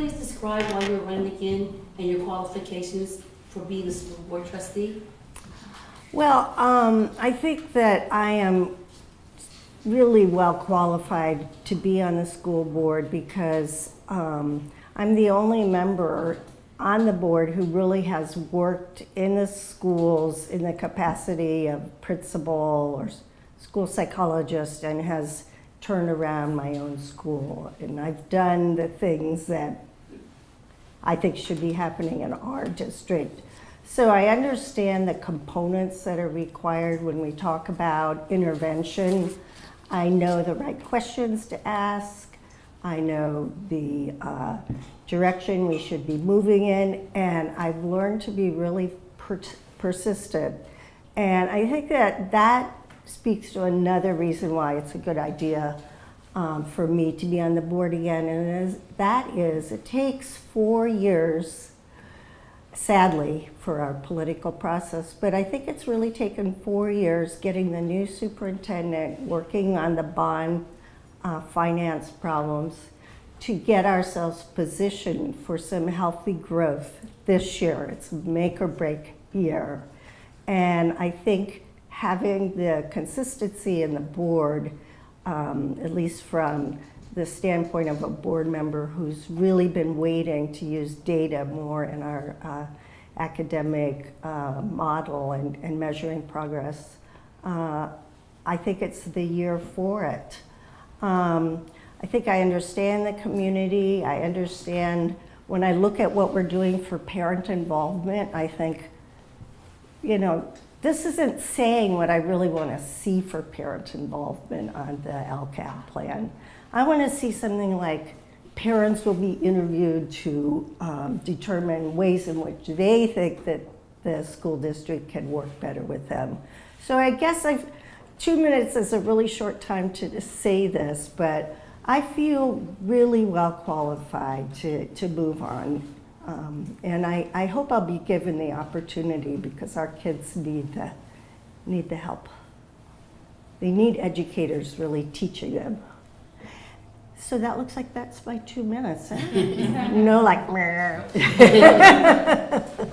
please describe why you're running again and your qualifications for being a school board trustee? Well, I think that I am really well qualified to be on the school board because I'm the only member on the board who really has worked in the schools in the capacity of principal or school psychologist and has turned around my own school. And I've done the things that I think should be happening in our district. So I understand the components that are required when we talk about intervention. I know the right questions to ask. I know the direction we should be moving in, and I've learned to be really persistent. And I think that speaks to another reason why it's a good idea for me to be on the board again, and that is it takes 4 years, sadly, for our political process, but I think it's really taken 4 years getting the new superintendent working on the bond finance problems to get ourselves positioned for some healthy growth this year. It's a make or break year. And I think having the consistency in the board, at least from the standpoint of a board member who's really been waiting to use data more in our academic model and measuring progress, I think it's the year for it. I think I understand the community. I understand when I look at what we're doing for parent involvement, I think, you know, this isn't saying what I really want to see for parent involvement on the LCAP plan. I want to see something like parents will be interviewed to determine ways in which they think that the school district can work better with them. So I guess 2 minutes is a really short time to say this, but I feel really well qualified to move on. And I hope I'll be given the opportunity because our kids need the help. They need educators really teaching them. So that looks like that's my 2 minutes. No, like, meh.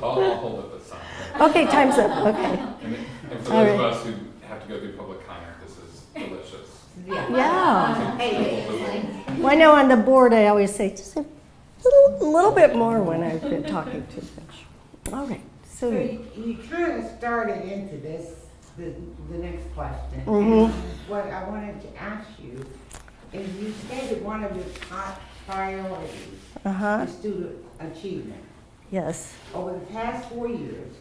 I'll hold up the sign. Okay, time's up, okay. And for All those of right. us who have to go through public comment, this is delicious. Yeah. Hey, Well, I know on the board I always say just a little bit more when I've been talking too much. All right, So so. you kind of started into this, the next question. Mhm. And what I wanted to ask you is you stated one of your top priorities Uh-huh, is student achievement. yes. Over the past 4 years,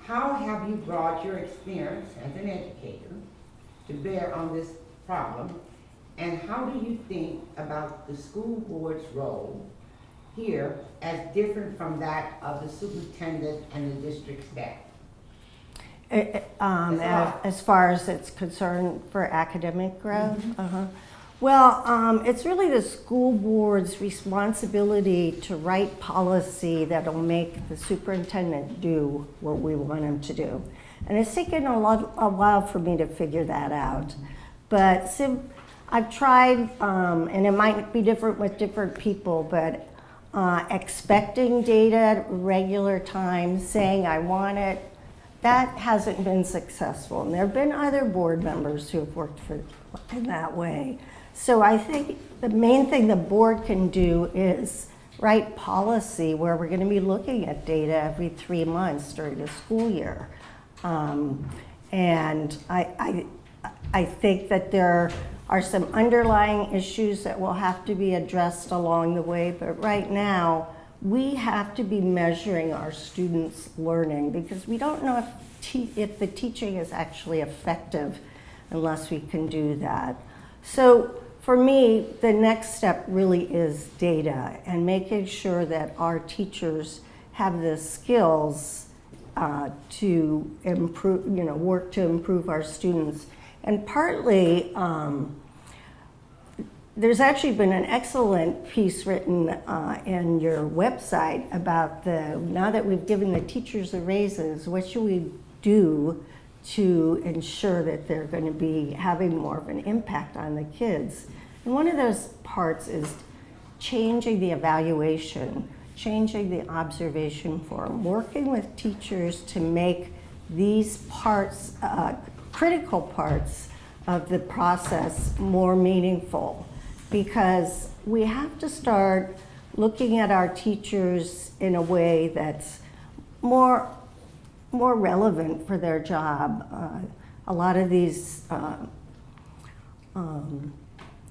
how have you brought your experience as an educator to bear on this problem? And how do you think about the school board's role here as different from that of the superintendent and the district staff? As far as it's concerned for academic growth? Uh-huh. Well, it's really the school board's responsibility to write policy that'll make the superintendent do what we want him to do. And it's taken a while for me to figure that out. But I've tried, and it might be different with different people, but expecting data at regular times, saying I want it, that hasn't been successful. And there have been other board members who have worked in that way. So I think the main thing the board can do is write policy where we're going to be looking at data every 3 months during the school year. And I think that there are some underlying issues that will have to be addressed along the way, but right now we have to be measuring our students' learning because we don't know if the teaching is actually effective unless we can do that. So for me, the next step really is data and making sure that our teachers have the skills to improve, work to improve our students. And partly, there's actually been an excellent piece written in your website about now that we've given the teachers the raises, what should we do to ensure that they're going to be having more of an impact on the kids? And one of those parts is changing the evaluation, changing the observation form, working with teachers to make these parts, critical parts of the process more meaningful, because we have to start looking at our teachers in a way that's more relevant for their job. A lot of these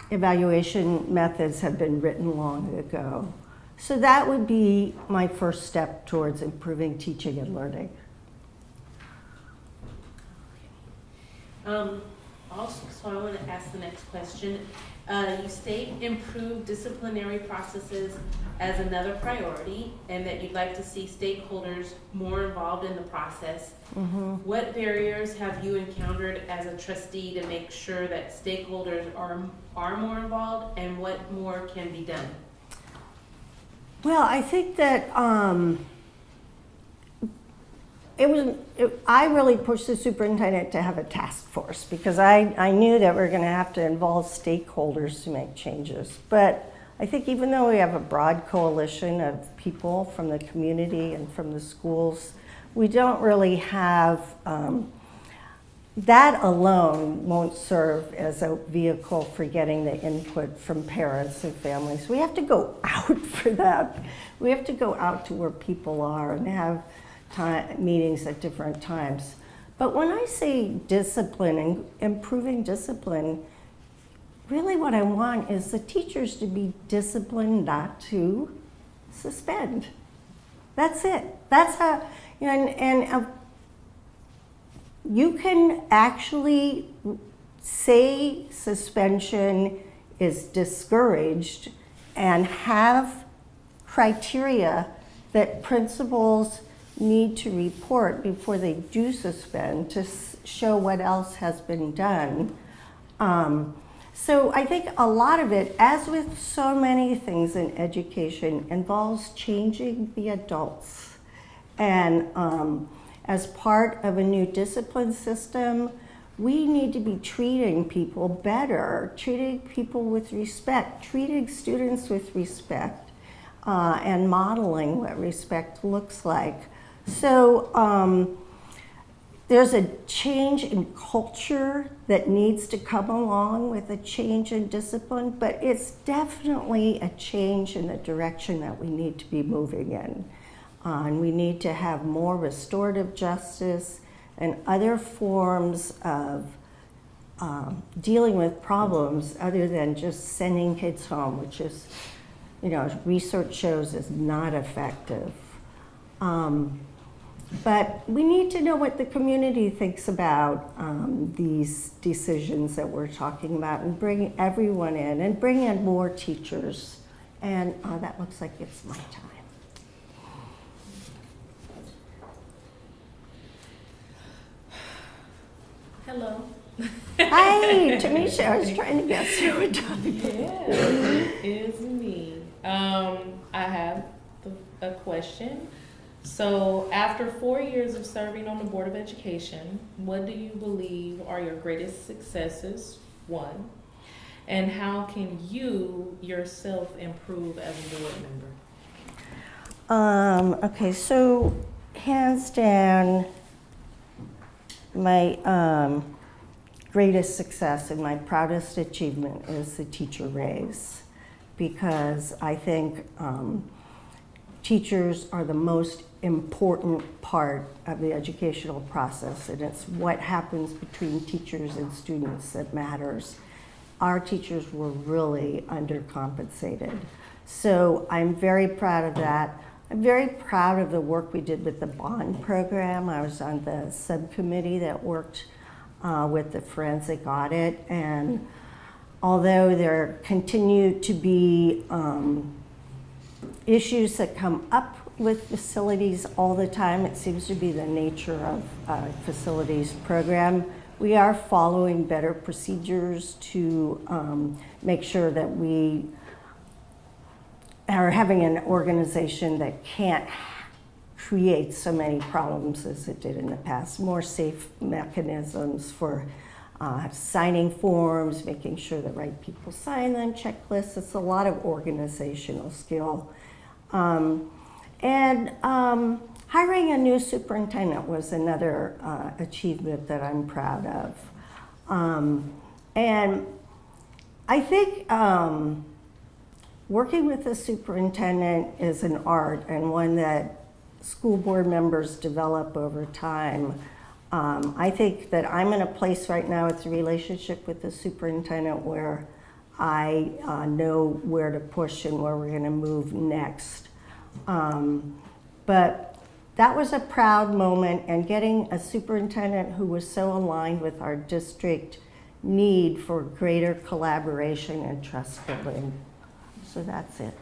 evaluation methods have been written long ago. So that would be my first step towards improving teaching and learning. Also, so I want to ask the next question. You state improve disciplinary processes as another priority and that you'd like to see stakeholders more involved in the process. What barriers have you encountered as a trustee to make sure that stakeholders are more involved, and what more can be done? Well, I think that I really pushed the superintendent to have a task force, because I knew that we're going to have to involve stakeholders to make changes. But I think even though we have a broad coalition of people from the community and from the schools, we don't really have, that alone won't serve as a vehicle for getting the input from parents and families. We have to go out for that. We have to go out to where people are and have meetings at different times. But when I say discipline and improving discipline, really what I want is the teachers to be disciplined not to suspend. That's it. That's how, you can actually say suspension is discouraged and have criteria that principals need to report before they do suspend to show what else has been done. So I think a lot of it, as with so many things in education, involves changing the adults. And as part of a new discipline system, we need to be treating people better, treating people with respect, treating students with respect, and modeling what respect looks like. So there's a change in culture that needs to come along with a change in discipline, but it's definitely a change in the direction that we need to be moving in. And we need to have more restorative justice and other forms of dealing with problems other than just sending kids home, which is, research shows is not effective. But we need to know what the community thinks about these decisions that we're talking about, and bring everyone in and bring in more teachers. And that looks like it's my time. Hello. Hi, Tamisha. I was trying to guess who would talk. Yeah, it is me. I have a question. So, after 4 years of serving on the Board of Education, what do you believe are your greatest successes, one? And how can you yourself improve as a board member? Okay, so hands down, my greatest success and my proudest achievement is the teacher raise, because I think teachers are the most important part of the educational process, and it's what happens between teachers and students that matters. Our teachers were really undercompensated. So I'm very proud of that. I'm very proud of the work we did with the bond program. I was on the subcommittee that worked with the forensic audit, and although there continue to be issues that come up with facilities all the time, it seems to be the nature of facilities program, we are following better procedures to make sure that we are having an organization that can't create so many problems as it did in the past, more safe mechanisms for signing forms, making sure the right people sign them, checklists. It's a lot of organizational skill. Hiring a new superintendent was another achievement that I'm proud of. And I think working with a superintendent is an art and one that school board members develop over time. I think that I'm in a place right now with the relationship with the superintendent where I know where to push and where we're going to move next. But that was a proud moment, and getting a superintendent who was so aligned with our district need for greater collaboration and trust building. So that's it.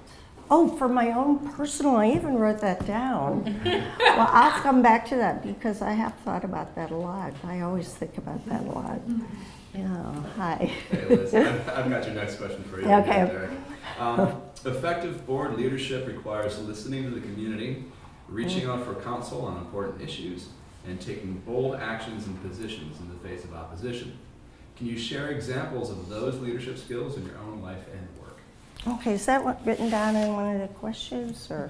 Oh, for my own personal, I even wrote that down. Well, I'll come back to that because I have thought about that a lot. I always think about that a lot. Yeah, hi. Hey Liz, I've got your next question for you. Okay. Derek. Effective board leadership requires listening to the community, reaching out for counsel on important issues, and taking bold actions and positions in the face of opposition. Can you share examples of those leadership skills in your own life and work? Okay, is that written down in one of the questions, or?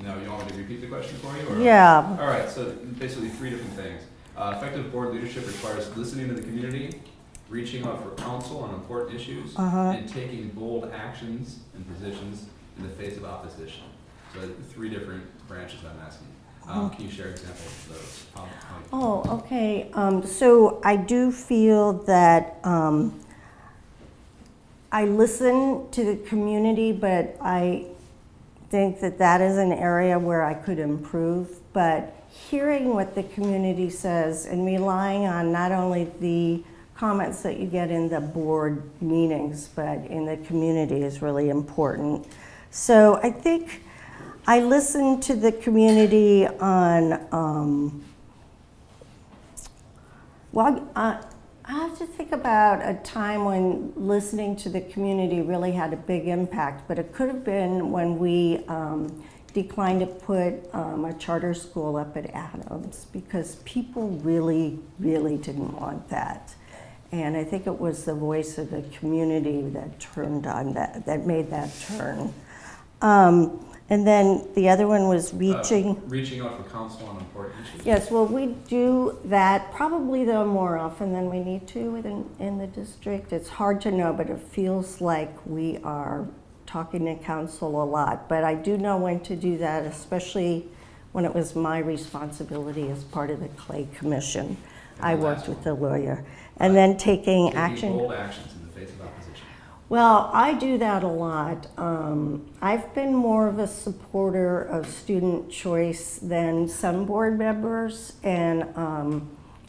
No, you want me to repeat the question for you? Or? Yeah. All right, so basically 3 different things. Effective board leadership requires listening to the community, reaching out for counsel on important issues, and taking bold actions and positions in the face of opposition. So 3 different branches I'm asking. Can you share examples of those? Oh, okay. So I do feel that I listen to the community, but I think that that is an area where I could improve. But hearing what the community says and relying on not only the comments that you get in the board meetings, but in the community is really important. So I think I listen to the community on, I have to think about a time when listening to the community really had a big impact, but it could have been when we declined to put a charter school up at Adams because people really, really didn't want that. And I think it was the voice of the community that turned on that made that turn. And then the other one was reaching out for counsel on important issues. Yes, well, we do that probably though more often than we need to in the district. It's hard to know, but it feels like we are talking to council a lot. But I do know when to do that, especially when it was my responsibility as part of the Clay Commission. I worked with the lawyer. And then taking action. Bold actions in the face of opposition. Well, I do that a lot. I've been more of a supporter of student choice than some board members, and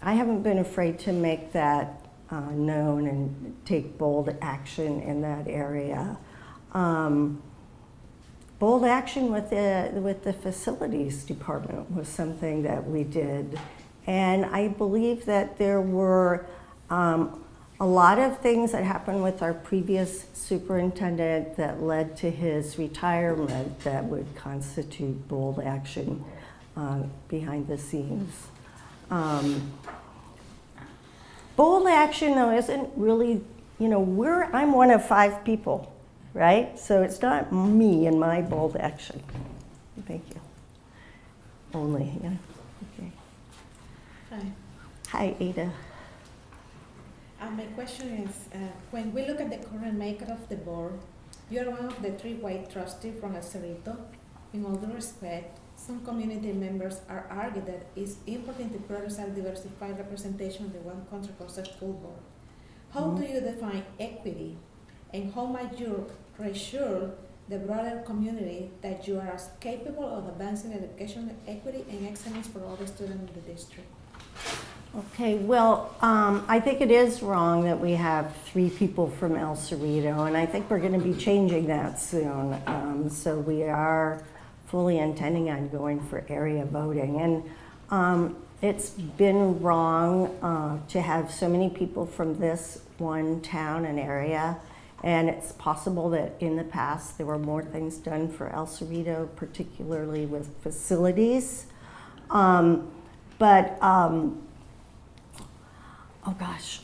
I haven't been afraid to make that known and take bold action in that area. Bold action with the facilities department was something that we did, and I believe that there were a lot of things that happened with our previous superintendent that led to his retirement that would constitute bold action behind the scenes. Bold action, though, isn't really, I'm one of 5 people, right? So it's not me and my bold action. Thank you. Only, yeah. Okay. Hi. Hi, Ada. My question is, when we look at the current makeup of the board, you are one of the 3 white trustees from El Cerrito. In all due respect, some community members are arguing that it's important to prioritize diversified representation of the one country concept school board. How do you define equity, and how might you reassure the broader community that you are as capable of advancing educational equity and excellence for all the students in the district? Okay, well, I think it is wrong that we have 3 people from El Cerrito, and I think we're going to be changing that soon. So we are fully intending on going for area voting. And it's been wrong to have so many people from this one town and area, and it's possible that in the past there were more things done for El Cerrito, particularly with facilities. Oh gosh.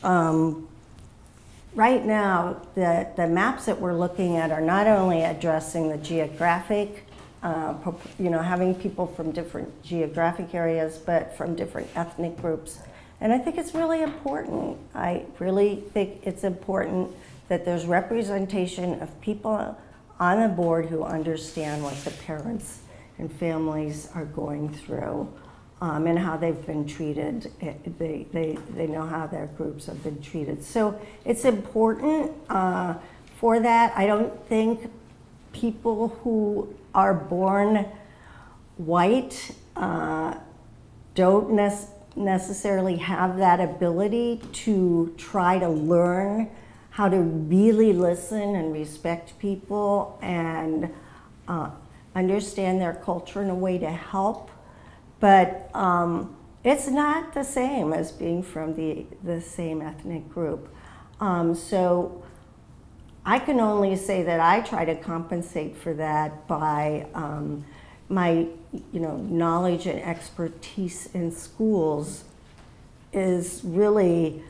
Right now, the maps that we're looking at are not only addressing the geographic, having people from different geographic areas, but from different ethnic groups. And I think it's really important. I really think it's important that there's representation of people on the board who understand what the parents and families are going through. And how they've been treated. They know how their groups have been treated. So it's important for that. I don't think people who are born white don't necessarily have that ability to try to learn how to really listen and respect people and understand their culture in a way to help. But it's not the same as being from the same ethnic group. So I can only say that I try to compensate for that by my knowledge and expertise in schools is really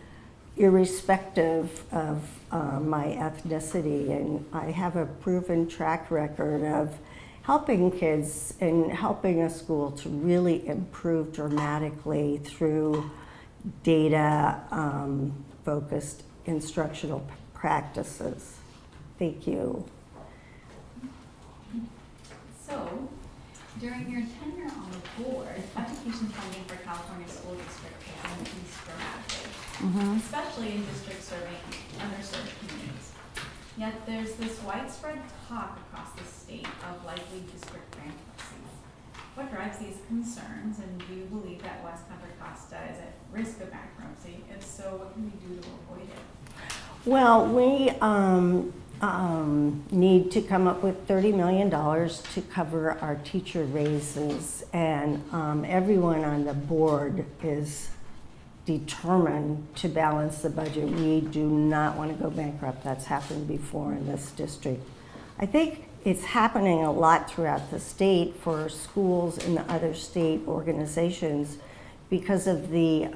irrespective of my ethnicity. And I have a proven track record of helping kids and helping a school to really improve dramatically through data focused instructional practices. Thank you. So, during your tenure on the board, education funding for California school districts has increased dramatically, especially in districts serving underserved communities. Yet there's this widespread talk across the state of likely district bankruptcies. What drives these concerns, and do you believe that West Contra Costa is at risk of bankruptcy? If so, what can we do to avoid it? Well, we need to come up with $30 million to cover our teacher raises, and everyone on the board is determined to balance the budget. We do not want to go bankrupt. That's happened before in this district. I think it's happening a lot throughout the state for schools and other state organizations because of the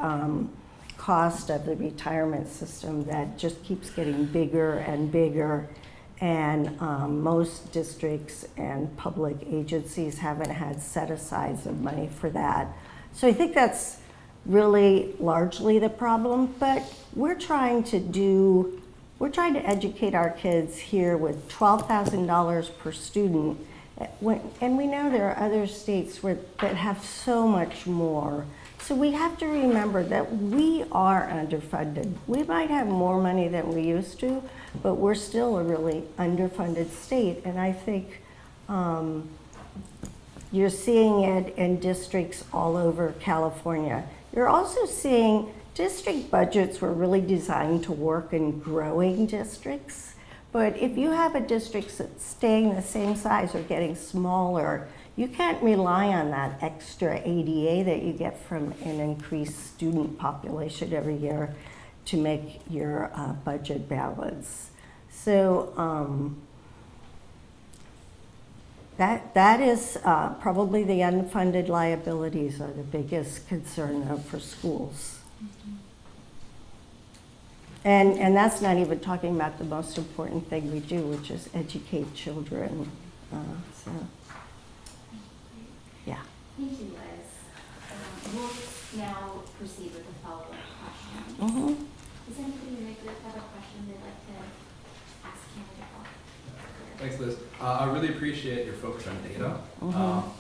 cost of the retirement system that just keeps getting bigger and bigger. And most districts and public agencies haven't had set-asides of money for that. So I think that's really largely the problem, but we're trying to educate our kids here with $12,000 per student, and we know there are other states that have so much more. So we have to remember that we are underfunded. We might have more money than we used to, but we're still a really underfunded state, and I think you're seeing it in districts all over California. You're also seeing district budgets were really designed to work in growing districts. But if you have a district that's staying the same size or getting smaller, you can't rely on that extra ADA that you get from an increased student population every year to make your budget balance. So that is probably the unfunded liabilities are the biggest concern for schools. And that's not even talking about the most important thing we do, which is educate children. So, yeah. Thank you, Liz. We'll now proceed with the follow-up question. Mm-hmm. Does anybody have a question they'd like to ask Canada? Thanks, Liz. I really appreciate your focus on data.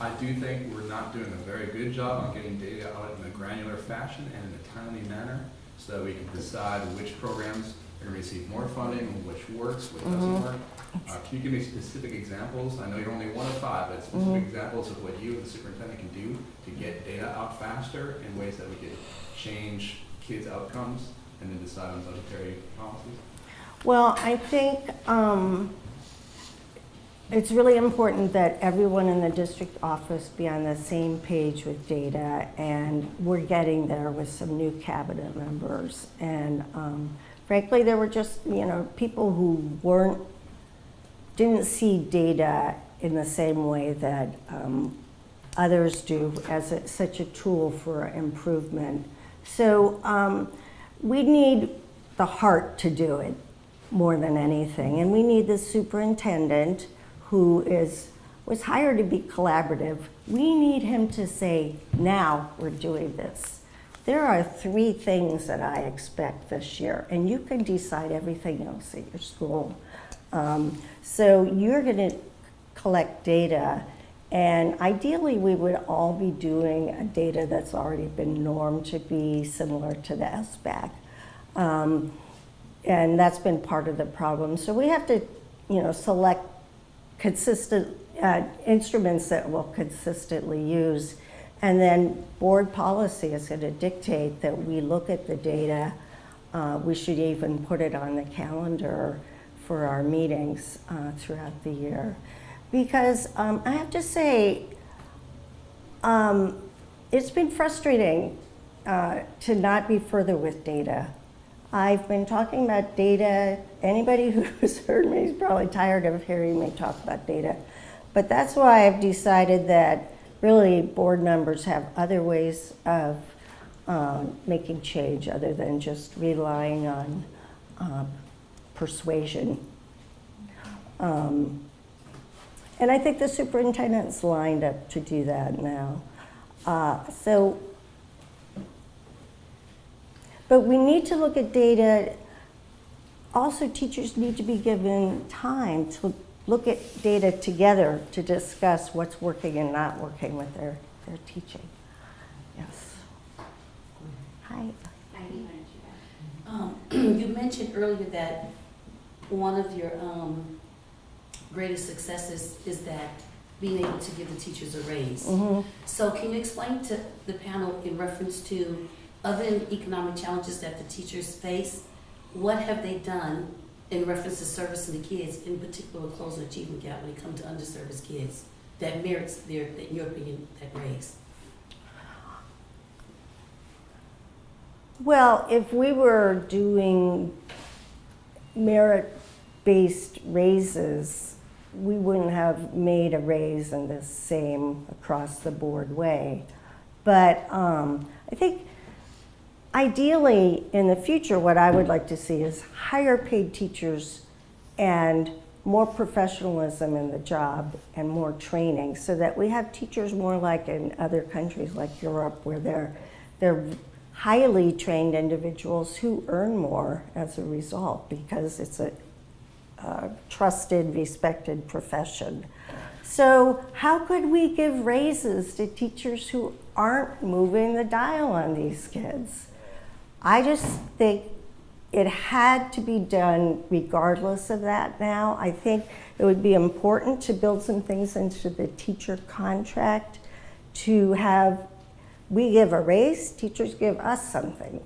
I do think we're not doing a very good job on getting data out in a granular fashion and in a timely manner so that we can decide which programs are going to receive more funding and which works, which doesn't work. Can you give me specific examples? I know you're only one of 5, but specific examples of what you and the superintendent can do to get data out faster in ways that we could change kids' outcomes and then decide on budgetary policies? Well, I think it's really important that everyone in the district office be on the same page with data, and we're getting there with some new cabinet members. And frankly, there were just people who didn't see data in the same way that others do as such a tool for improvement. So we need the heart to do it more than anything. And we need the superintendent who was hired to be collaborative. We need him to say, now we're doing this. There are 3 things that I expect this year, and you can decide everything else at your school. So you're going to collect data, and ideally we would all be doing a data that's already been normed to be similar to the SBAC. And that's been part of the problem. So we have to, select consistent instruments that we'll consistently use. And then board policy is going to dictate that we look at the data. We should even put it on the calendar for our meetings throughout the year. Because I have to say, it's been frustrating to not be further with data. I've been talking about data. Anybody who's heard me is probably tired of hearing me talk about data. But that's why I've decided that really board members have other ways of making change other than just relying on persuasion. And I think the superintendent's lined up to do that now. But we need to look at data. Also, teachers need to be given time to look at data together to discuss what's working and not working with their teaching. Yes. Hi. You mentioned earlier that one of your greatest successes is that being able to give the teachers a raise. Mm-hmm. So can you explain to the panel in reference to other economic challenges that the teachers face, what have they done in reference to servicing the kids, in particular closing the achievement gap when it comes to underserviced kids, that merits their, in your opinion, that raise? Well, if we were doing merit-based raises, we wouldn't have made a raise in the same across-the-board way. But I think ideally in the future, what I would like to see is higher paid teachers and more professionalism in the job and more training so that we have teachers more like in other countries like Europe where they're highly trained individuals who earn more as a result because it's a trusted, respected profession. So how could we give raises to teachers who aren't moving the dial on these kids? I just think it had to be done regardless of that now. I think it would be important to build some things into the teacher contract to have, we give a raise, teachers give us something.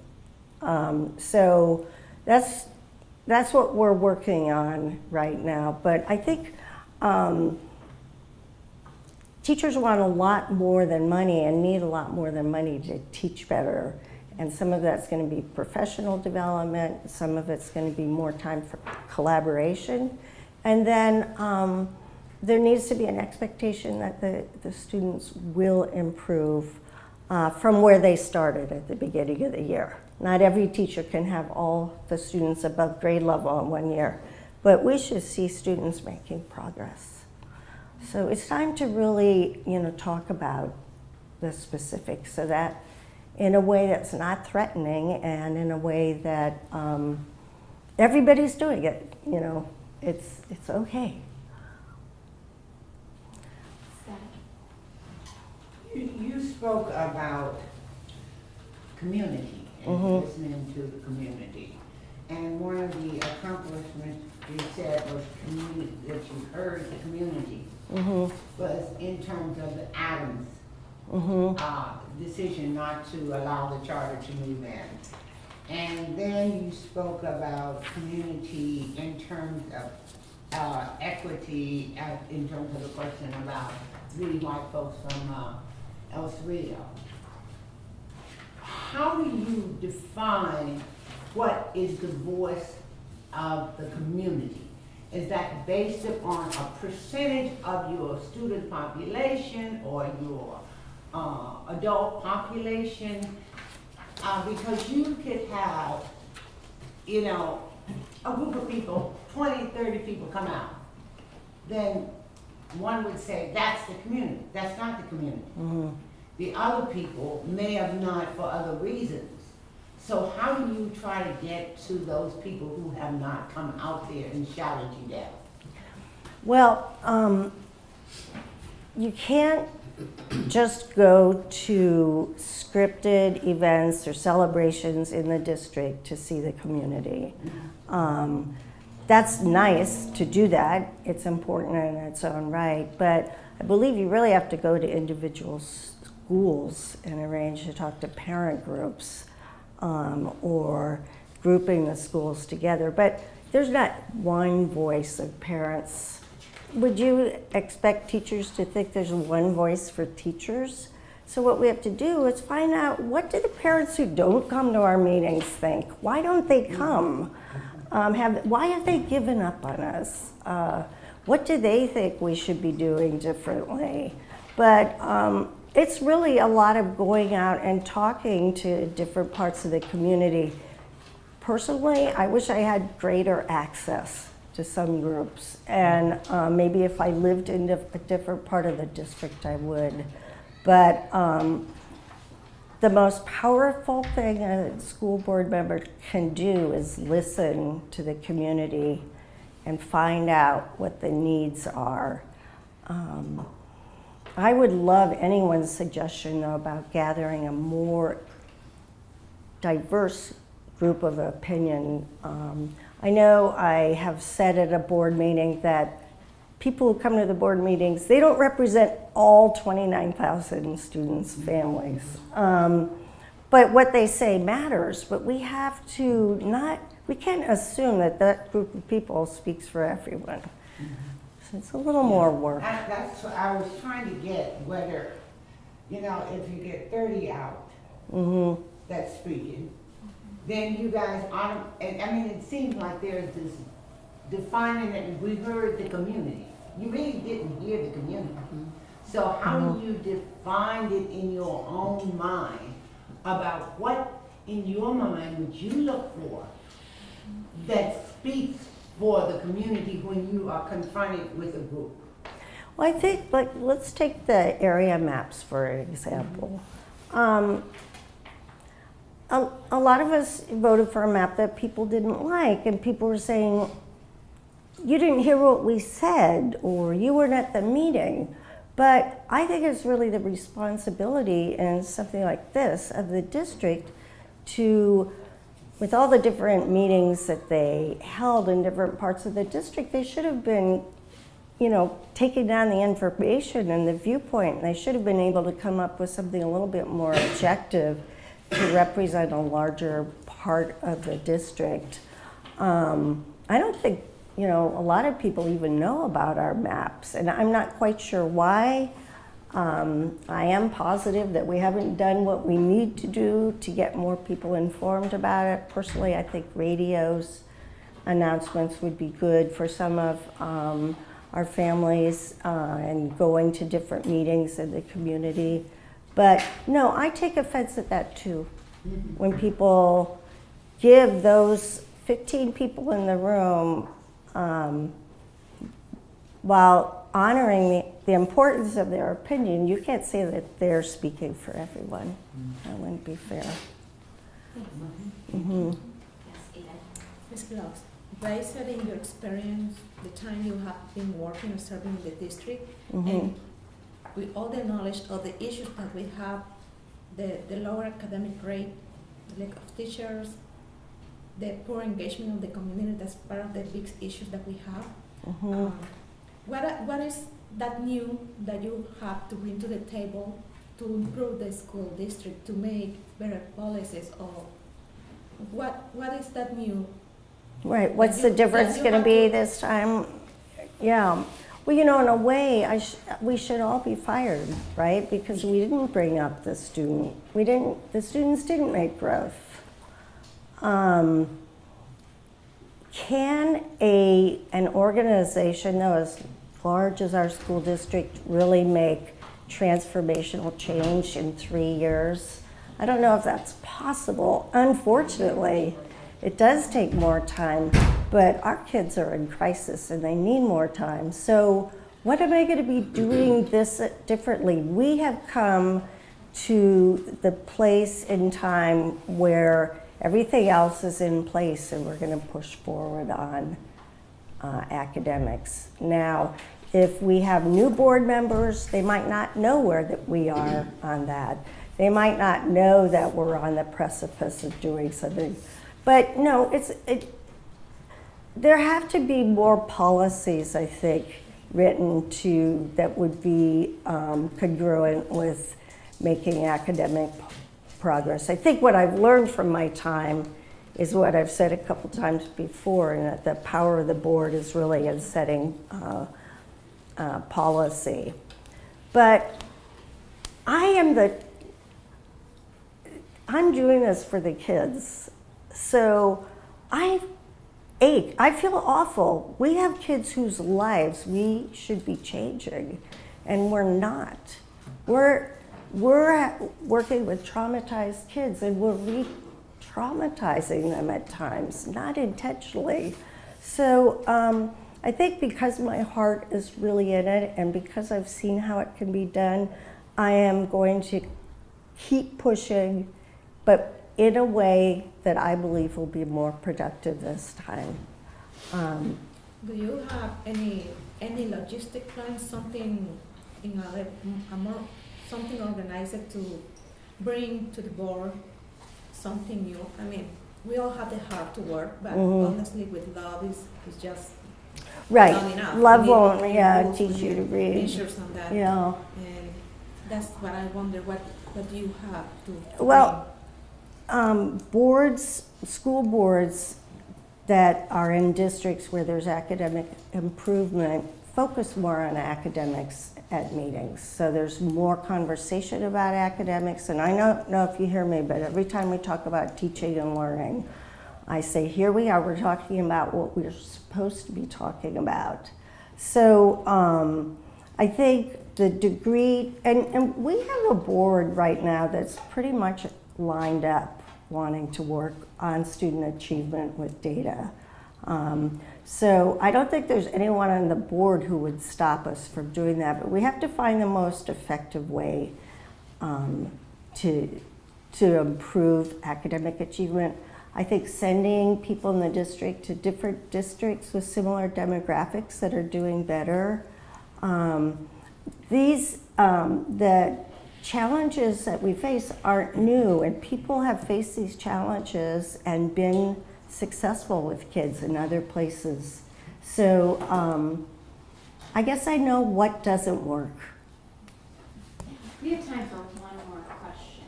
So that's what we're working on right now. But I think teachers want a lot more than money and need a lot more than money to teach better. And some of that's going to be professional development. Some of it's going to be more time for collaboration. And then there needs to be an expectation that the students will improve from where they started at the beginning of the year. Not every teacher can have all the students above grade level in 1 year, but we should see students making progress. So it's time to really, talk about the specifics so that in a way that's not threatening and in a way that everybody's doing it, it's okay. You spoke about community and listening to the community. And one of the accomplishments you said was that you heard the community was in terms of the Adams decision not to allow the charter to move in. And then you spoke about community in terms of equity, in terms of the question about really white folks from El Cerrito. How do you define what is the voice of the community? Is that based upon a percentage of your student population or your adult population? because you could have, you know, a group of people, 20, 30 people come out. Then one would say, that's the community. That's not the community. The other people may have not for other reasons. So how do you try to get to those people who have not come out there and shouted you down? Well, you can't just go to scripted events or celebrations in the district to see the community. That's nice to do that. It's important in its own right, but I believe you really have to go to individual schools and arrange to talk to parent groups or grouping the schools together. But there's not one voice of parents. Would you expect teachers to think there's one voice for teachers? So what we have to do is find out, what do the parents who don't come to our meetings think? Why don't they come? Why have they given up on us? What do they think we should be doing differently? But it's really a lot of going out and talking to different parts of the community. Personally, I wish I had greater access to some groups, and maybe if I lived in a different part of the district, I would. But the most powerful thing a school board member can do is listen to the community and find out what the needs are. I would love anyone's suggestion, though, about gathering a more diverse group of opinion. I know I have said at a board meeting that people who come to the board meetings, they don't represent all 29,000 students' families. But what they say matters, but we have to we can't assume that that group of people speaks for everyone. So it's a little more work. That's what I was trying to get, whether, you know, if you get 30 out that's speaking, then you guys and I mean, it seems like there's this defining that we heard the community. You really didn't hear the community. So how do you define it in your own mind about what in your mind would you look for that speaks for the community when you are confronted with a group? Well, I think, like, let's take the area maps for example. A lot of us voted for a map that people didn't like, and people were saying, you didn't hear what we said, or you weren't at the meeting. But I think it's really the responsibility in something like this of the district to, with all the different meetings that they held in different parts of the district, they should have been, you know, taking down the information and the viewpoint. They should have been able to come up with something a little bit more objective to represent a larger part of the district. I don't think, you know, a lot of people even know about our maps, and I'm not quite sure why. I am positive that we haven't done what we need to do to get more people informed about it. Personally, I think radio's announcements would be good for some of our families and going to different meetings in the community. But no, I take offense at that too. When people give those 15 people in the room, while honoring the importance of their opinion, you can't say that they're speaking for everyone. That wouldn't be fair. Ms. Klaus, based on your experience, the time you have been working or serving in the district, and with all the knowledge of the issues that we have, the lower academic rate, the lack of teachers, the poor engagement of the community, that's part of the big issues that we have. What is that new that you have to bring to the table to improve the school district, to make better policies, or what is that new? Right, what's the difference going to be this time? Yeah, well, you know, in a way, we should all be fired, right? Because we didn't bring up the student. The students didn't make growth. Can an organization, though, as large as our school district, really make transformational change in 3 years? I don't know if that's possible. Unfortunately, it does take more time, but our kids are in crisis and they need more time. So what am I going to be doing this differently? We have come to the place in time where everything else is in place and we're going to push forward on academics. Now, if we have new board members, they might not know where that we are on that. They might not know that we're on the precipice of doing something. But no, there have to be more policies, I think, written that would be congruent with making academic progress. I think what I've learned from my time is what I've said a couple times before, and that the power of the board is really in setting policy. But I'm doing this for the kids. So I ache. I feel awful. We have kids whose lives we should be changing, and we're not. We're working with traumatized kids, and we're re-traumatizing them at times, not intentionally. So I think because my heart is really in it, and because I've seen how it can be done, I am going to keep pushing, but in a way that I believe will be more productive this time. Do you have any logistic plan, something something organized to bring to the board something new? I mean, we all have the heart to work, but honestly, with love is just Right. not enough. Love We need won't rules, we teach you need to read. measures on that. Yeah. And that's what I wonder, what do you have to Well, school boards that are in districts where there's academic improvement focus more on academics at meetings. So there's more conversation about academics. And I don't know if you hear me, but every time we talk about teaching and learning, I say, here we are, we're talking about what we're supposed to be talking about. So I think the degree, and we have a board right now that's pretty much lined up wanting to work on student achievement with data. So I don't think there's anyone on the board who would stop us from doing that, but we have to find the most effective way to improve academic achievement. I think sending people in the district to different districts with similar demographics that are doing better. The challenges that we face aren't new, and people have faced these challenges and been successful with kids in other places. So I guess I know what doesn't work. We have time for one more question.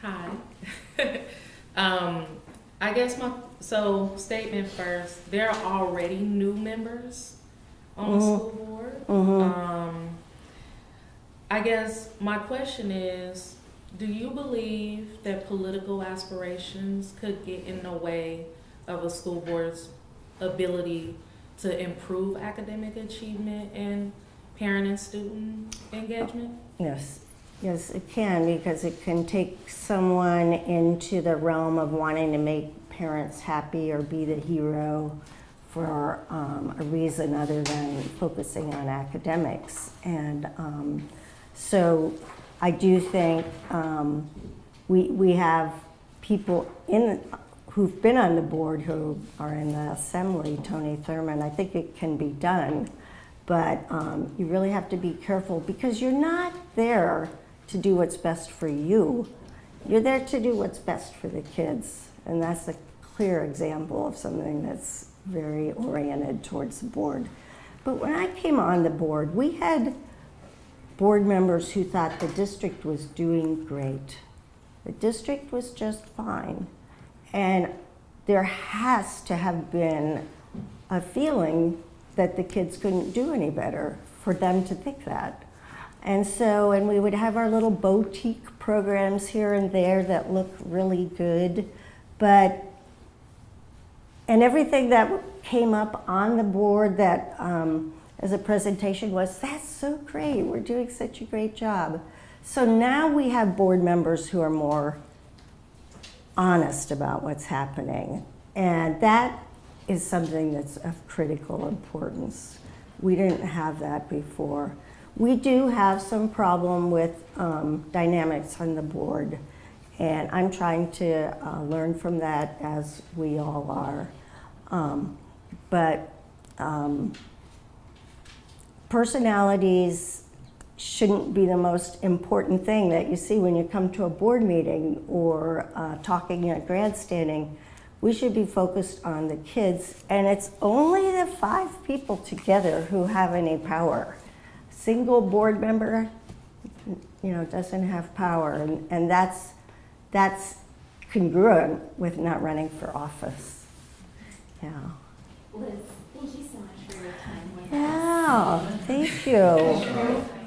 Hi. I guess statement first, there are already new members on the school board. I guess my question is, do you believe that political aspirations could get in the way of a school board's ability to improve academic achievement and parent and student engagement? Yes, it can, because it can take someone into the realm of wanting to make parents happy or be the hero for a reason other than focusing on academics. And so I do think we have people who've been on the board who are in the assembly, Tony Thurman. I think it can be done, but you really have to be careful, because you're not there to do what's best for you. You're there to do what's best for the kids. And that's a clear example of something that's very oriented towards the board. But when I came on the board, we had board members who thought the district was doing great. The district was just fine. And there has to have been a feeling that the kids couldn't do any better for them to think that. And we would have our little boutique programs here and there that look really good, and everything that came up on the board that as a presentation was, that's so great, we're doing such a great job. So now we have board members who are more honest about what's happening. And that is something that's of critical importance. We didn't have that before. We do have some problem with dynamics on the board. And I'm trying to learn from that, as we all are. But personalities shouldn't be the most important thing that you see when you come to a board meeting or talking at grandstanding. We should be focused on the kids, and it's only the 5 people together who have any power. Single board member, doesn't have power, and that's congruent with not running for office. Yeah. Liz, thank you so much for your time with us. Yeah, thank you.